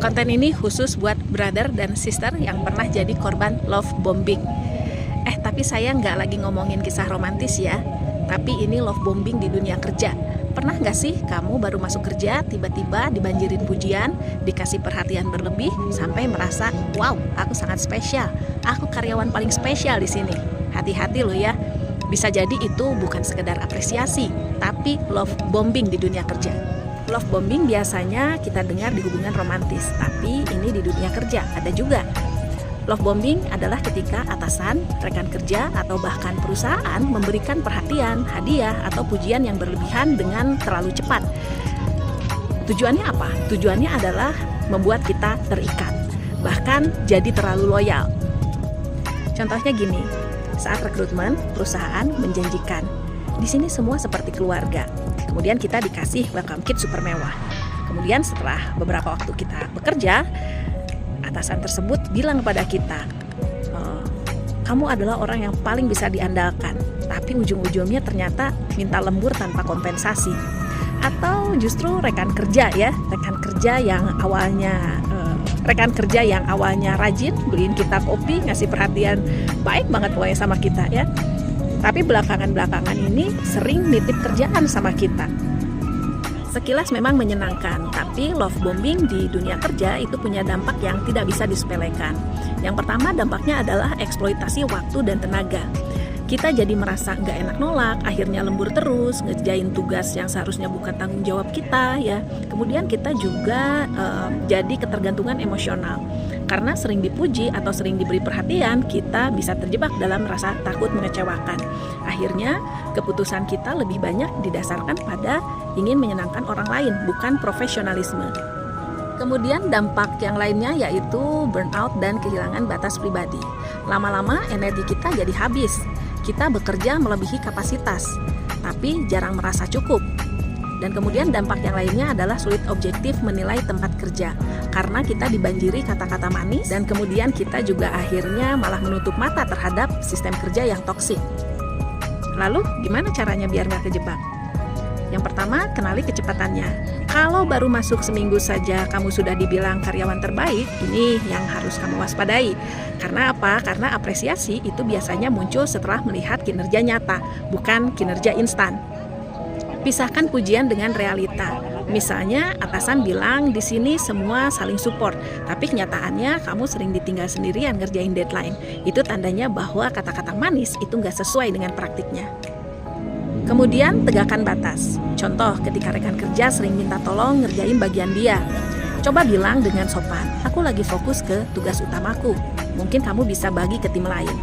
Konten ini khusus buat brother dan sister yang pernah jadi korban love bombing. Tapi saya nggak lagi ngomongin kisah romantis ya, tapi ini love bombing di dunia kerja. Pernah nggak sih kamu baru masuk kerja, tiba-tiba dibanjirin pujian, dikasih perhatian berlebih, sampai merasa, wow, aku sangat spesial, aku karyawan paling spesial di sini. Hati-hati loh ya, bisa jadi itu bukan sekedar apresiasi, tapi love bombing di dunia kerja. Love bombing biasanya kita dengar di hubungan romantis, tapi ini di dunia kerja ada juga. Love bombing adalah ketika atasan, rekan kerja, atau bahkan perusahaan memberikan perhatian, hadiah, atau pujian yang berlebihan dengan terlalu cepat. Tujuannya apa? Tujuannya adalah membuat kita terikat, bahkan jadi terlalu loyal. Contohnya gini, saat rekrutmen, perusahaan menjanjikan, di sini semua seperti keluarga. Kemudian kita dikasih welcome kit super mewah. Kemudian setelah beberapa waktu kita bekerja, atasan tersebut bilang kepada kita, kamu adalah orang yang paling bisa diandalkan, tapi ujung-ujungnya ternyata minta lembur tanpa kompensasi. Atau justru rekan kerja yang awalnya rajin beliin kita kopi, ngasih perhatian baik banget pokoknya sama kita ya, tapi belakangan ini sering nitip kerjaan sama kita. Sekilas memang menyenangkan, tapi love bombing di dunia kerja itu punya dampak yang tidak bisa disepelekan. Yang pertama, dampaknya adalah eksploitasi waktu dan tenaga. Kita jadi merasa nggak enak nolak, akhirnya lembur terus, ngerjain tugas yang seharusnya bukan tanggung jawab kita ya. Kemudian kita juga jadi ketergantungan emosional. Karena sering dipuji atau sering diberi perhatian, kita bisa terjebak dalam rasa takut mengecewakan. Akhirnya keputusan kita lebih banyak didasarkan pada ingin menyenangkan orang lain, bukan profesionalisme. Kemudian dampak yang lainnya yaitu burnout dan kehilangan batas pribadi. Lama-lama energi kita jadi habis. Kita bekerja melebihi kapasitas, tapi jarang merasa cukup. Dan kemudian dampak yang lainnya adalah sulit objektif menilai tempat kerja, karena kita dibanjiri kata-kata manis, dan kemudian kita juga akhirnya malah menutup mata terhadap sistem kerja yang toksik. Lalu gimana caranya biar nggak kejebak? Yang pertama, kenali kecepatannya. Kalau baru masuk seminggu saja kamu sudah dibilang karyawan terbaik, ini yang harus kamu waspadai. Karena apa? Karena apresiasi itu biasanya muncul setelah melihat kinerja nyata, bukan kinerja instan. Pisahkan pujian dengan realita. Misalnya atasan bilang di sini semua saling support, tapi kenyataannya kamu sering ditinggal sendirian ngerjain deadline. Itu tandanya bahwa kata-kata manis itu nggak sesuai dengan praktiknya. Kemudian tegakkan batas. Contoh, ketika rekan kerja sering minta tolong ngerjain bagian dia, coba bilang dengan sopan, aku lagi fokus ke tugas utamaku, mungkin kamu bisa bagi ke tim lain.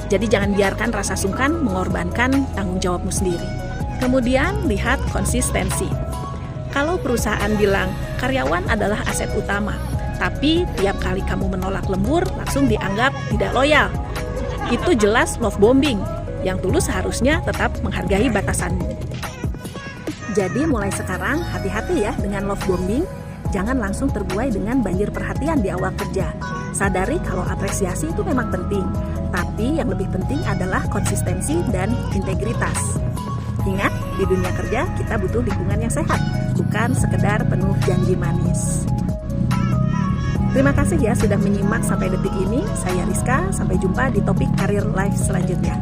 Jadi jangan biarkan rasa sungkan mengorbankan tanggung jawabmu sendiri. Kemudian lihat konsistensi. Kalau perusahaan bilang karyawan adalah aset utama, tapi tiap kali kamu menolak lembur langsung dianggap tidak loyal, itu jelas love bombing. Yang tulus seharusnya tetap menghargai batasanmu. Jadi mulai sekarang hati-hati ya dengan love bombing. Jangan langsung terbuai dengan banjir perhatian di awal kerja. Sadari kalau apresiasi itu memang penting, tapi yang lebih penting adalah konsistensi dan integritas. Ingat, di dunia kerja kita butuh lingkungan yang sehat, bukan sekedar penuh janji manis. Terima kasih ya sudah menyimak sampai detik ini. Saya Rizka, sampai jumpa di topik karir life selanjutnya.